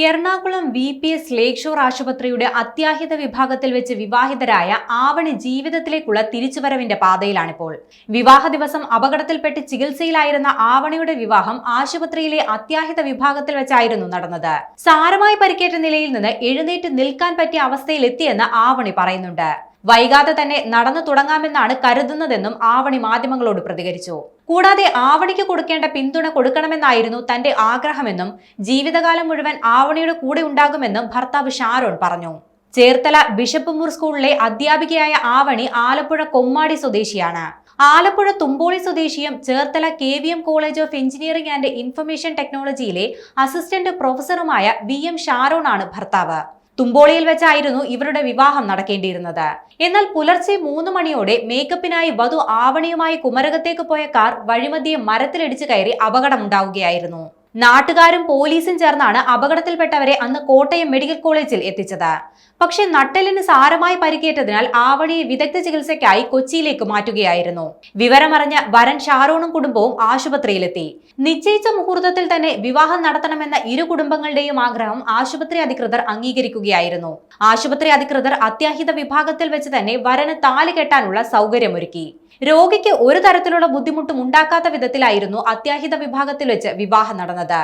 Ernakulam VPS ലേക്ക് shore ആശുപത്രിയുടെ അത്യാഹിത വിഭാഗത്തിൽ വെച്ച് വിവാഹിതരായ ആവണി ജീവിതത്തിലേക്കുള്ള തിരിച്ചുവരവിന്റെ പാതയിലാണിപ്പോൾ. വിവാഹ ദിവസം അപകടത്തിൽപ്പെട്ട് ചികിത്സയിലായിരുന്ന ആവണിയുടെ വിവാഹം ആശുപത്രിയിലെ അത്യാഹിത വിഭാഗത്തിൽ വെച്ചായിരുന്നു നടന്നത്. സാരമായി പരിക്കേറ്റ നിലയിൽ നിന്ന് എഴുന്നേറ്റ് നിൽക്കാൻ പറ്റിയ അവസ്ഥയിലെത്തിയെന്ന് ആവണി പറയുന്നുണ്ട്. വൈകാതെ തന്നെ നടന്നു തുടങ്ങാമെന്നാണ് കരുതുന്നതെന്നും ആവണി മാധ്യമങ്ങളോട് പ്രതികരിച്ചു. കൂടാതെ ആവണിക്ക് കൊടുക്കേണ്ട പിന്തുണ കൊടുക്കണമെന്നായിരുന്നു തന്റെ ആഗ്രഹമെന്നും ജീവിതകാലം മുഴുവൻ ആവണിയുടെ കൂടെ ഉണ്ടാകുമെന്നും ഭർത്താവ് ഷാരോൺ പറഞ്ഞു. ചേർത്തല ബിഷപ്പ് മൂർ സ്കൂളിലെ അധ്യാപികയായ ആവണി ആലപ്പുഴ കൊമ്മാടി സ്വദേശിയാണ്. ആലപ്പുഴ തുമ്പോളി സ്വദേശിയും Cherthala KVM college of engineering and information ടെക്നോളജിയിലെ അസിസ്റ്റന്റ് പ്രൊഫസറുമായ VM ഷാരോൺ ആണ് ഭർത്താവ്. തുമ്പോളിയിൽ വെച്ചായിരുന്നു ഇവരുടെ വിവാഹം നടക്കേണ്ടിയിരുന്നത്. എന്നാൽ പുലർച്ചെ 3 മണിയോടെ മേക്കപ്പിനായി വധു ആവണിയുമായി കുമരകത്തേക്ക് പോയ കാർ വഴിമധ്യേ മരത്തിലിടിച്ചു കയറി അപകടമുണ്ടാവുകയായിരുന്നു. നാട്ടുകാരും പോലീസും ചേർന്നാണ് അപകടത്തിൽപ്പെട്ടവരെ അന്ന് കോട്ടയം മെഡിക്കൽ കോളേജിൽ എത്തിച്ചത്. പക്ഷെ നട്ടെല്ലിന് സാരമായി പരിക്കേറ്റതിനാൽ ആവണിയെ വിദഗ്ധ ചികിത്സയ്ക്കായി കൊച്ചിയിലേക്ക് മാറ്റുകയായിരുന്നു. വിവരമറിഞ്ഞ വരൻ ഷാരോണും കുടുംബവും ആശുപത്രിയിലെത്തി. നിശ്ചയിച്ച മുഹൂർത്തത്തിൽ തന്നെ വിവാഹം നടത്തണമെന്ന ഇരു കുടുംബങ്ങളുടെയും ആഗ്രഹം ആശുപത്രി അധികൃതർ അംഗീകരിക്കുകയായിരുന്നു. ആശുപത്രി അധികൃതർ അത്യാഹിത വിഭാഗത്തിൽ വെച്ച് തന്നെ വരന് താലി കെട്ടാനുള്ള സൗകര്യമൊരുക്കി. രോഗിക്ക് ഒരു തരത്തിലുള്ള ബുദ്ധിമുട്ടും ഉണ്ടാക്കാത്ത വിധത്തിലായിരുന്നു അത്യാഹിത വിഭാഗത്തിൽ വെച്ച് വിവാഹം നടന്നത്.